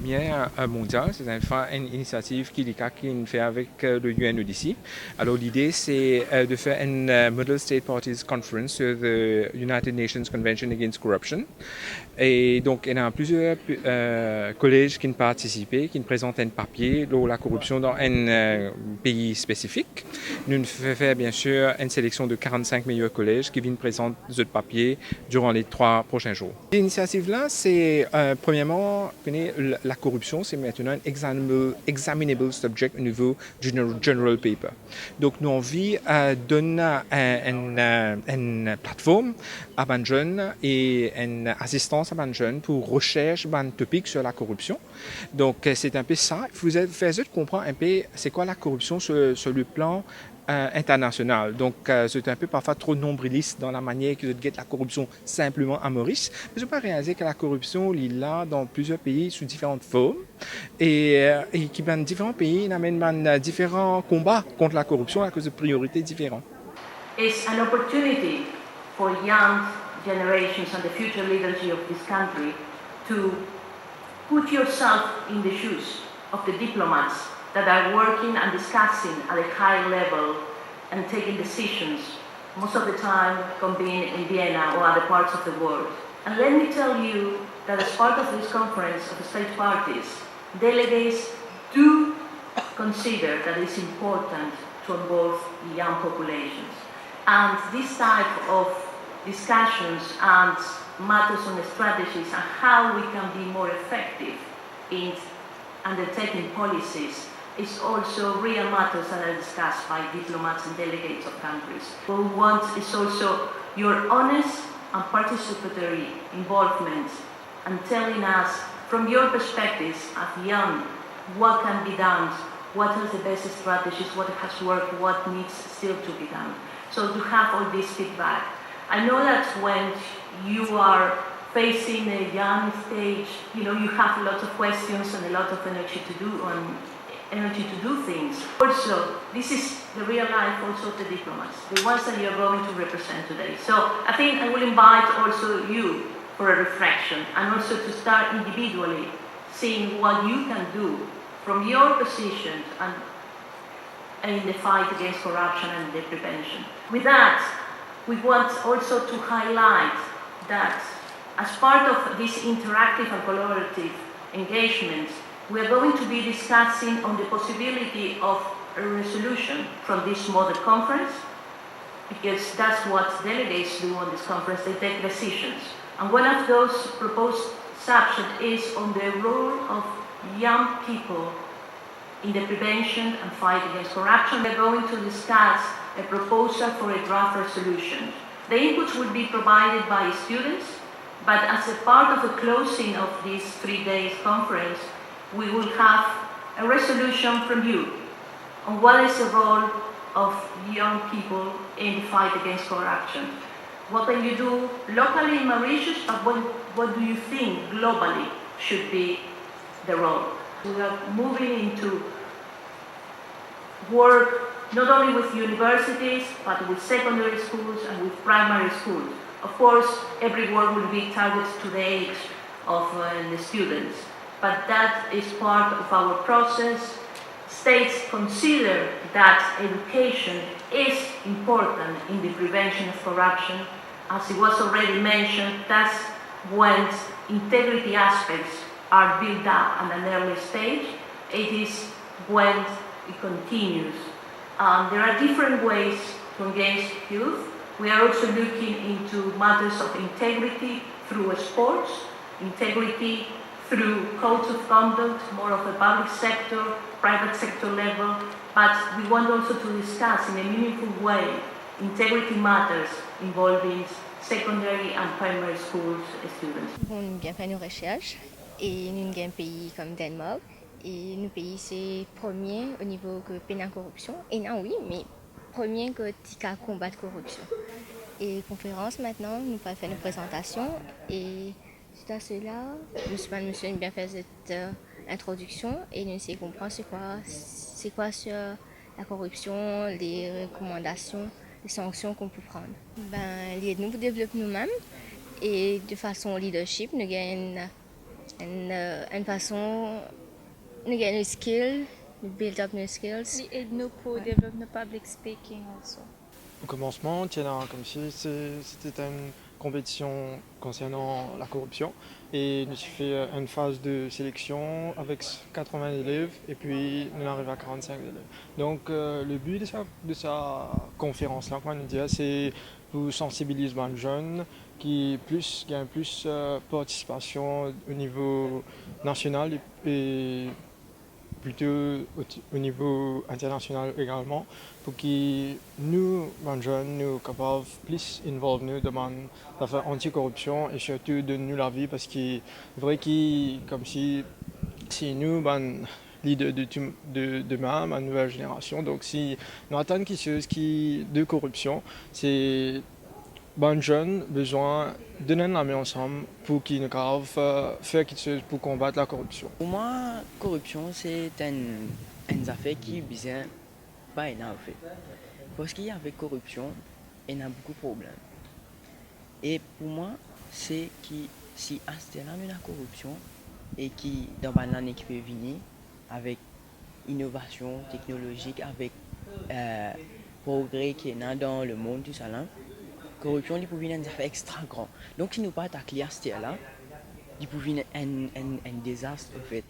première mondiale, c'est une initiative qui fait avec le UNODC. Alors l'idée c'est de faire une Middle State Parties Conference sur the United Nations Convention Against Corruption. Et donc il y a plusieurs collèges qui ont participé, qui présentent un papier sur la corruption dans un pays spécifique. Nous faisons bien sûr une sélection de 45 meilleurs collèges qui viennent présenter ce papier durant les 3 prochains jours. L'initiative-là, c'est premièrement, la corruption, c'est maintenant un examinable subject au niveau du general paper. Donc nous avons envie de donner une plateforme à les jeunes et une assistance à les jeunes pour recherche d'un topic sur la corruption. Donc c'est un peu ça. Vous faites comprendre un peu c'est quoi la corruption sur le plan international. Donc, c'est un peu parfois trop nombriliste dans la manière que vous guette la corruption simplement à Maurice. Mais je peux réaliser que la corruption est là dans plusieurs pays sous différentes formes et qui dans différents pays amènent différents combats contre la corruption à cause de priorités différentes. It's an opportunity for young generations and the future leadership of this country to put yourself in the shoes of the diplomats that are working and discussing at a high level and taking decisions, most of the time convened in Vienna or other parts of the world. And let me tell you that as part of this conference of the state parties, delegates do consider that it's important to involve young populations. And this type of discussions and matters on the strategies and how we can be more effective in undertaking policies is also real matters that are discussed by diplomats and delegates of countries. What we want is also your honest and participatory involvement and telling us from your perspectives as young what can be done, what are the best strategies, what has worked, what needs still to be done. So to have all this feedback. I know that when you are facing a young stage, you have a lot of questions and a lot of energy to do things. Also, this is the real life also of the diplomats, the ones that you're going to represent today. So I think I will invite also you for a reflection and also to start individually seeing what you can do from your position and in the fight against corruption and the prevention. With that, we want also to highlight that as part of this interactive and collaborative engagement, we are going to be discussing on the possibility of a resolution from this model conference, because that's what delegates do on this conference, they take decisions. And one of those proposed subjects is on the role of young people in the prevention and fight against corruption. We're going to discuss a proposal for a draft resolution. The inputs will be provided by students, but as a part of the closing of this 3 days conference, we will have a resolution from you on what is the role of young people in the fight against corruption. What can you do locally in Mauritius, but what do you think globally should be the role? We are moving into work not only with universities, but with secondary schools and with primary schools. Of course, every work will be targeted to the age of the students, but that is part of our process. States consider that education is important in the prevention of corruption. As it was already mentioned, that's when integrity aspects are built up at an early stage. It is when it continues. There are different ways to engage youth. We are also looking into matters of integrity through sports, integrity through codes of conduct, more of a public sector, private sector level, but we want also to discuss in a meaningful way integrity matters involving secondary and primary schools students. Bon, nous avons fait nos recherches et nous avons un pays comme Danemark. Et nos pays, c'est premier au niveau que peine la corruption. Et non, oui, mais premier que tika combattre corruption. Et conférence maintenant, nous allons faire une présentation. Et suite à cela, monsieur bien fait cette introduction et nous essayons de comprendre c'est quoi sur la corruption, les recommandations, les sanctions qu'on peut prendre. Nous développons nous-mêmes et de façon leadership, nous gagnons Une façon, nous gagnons nos skills, nous build up nos skills. It aide nous pour développer le public speaking also. Au commencement, comme si c'était une compétition concernant la corruption et nous avons fait une phase de sélection avec 80 élèves et puis nous arrivons à 45 élèves. Donc le but de sa conférence-là, c'est pour sensibiliser les jeunes qui gagnent plus participation au niveau national et plutôt au niveau international également, pour que nous, les jeunes, nous capables plus involver nous dans l'affaire anticorruption et surtout de nous la vie parce que c'est vrai que comme si nous, leaders de demain, ma nouvelle génération, donc si nous attendons quelque chose de corruption, c'est les jeunes besoin de nous la main ensemble pour qu'ils nous capables faire quelque chose pour combattre la corruption. Pour moi, la corruption, c'est une affaire qui est pas énorme. Parce qu'avec corruption, il y a beaucoup de problèmes. Et pour moi, c'est que si Astella a la corruption et qui, dans l'année qui peut venir, avec innovation technologique, avec progrès qui est dans le monde, tout ça, la corruption il peut venir une affaire extra grand. Donc si nous pas attaquer Astella, il peut venir un désastre en fait.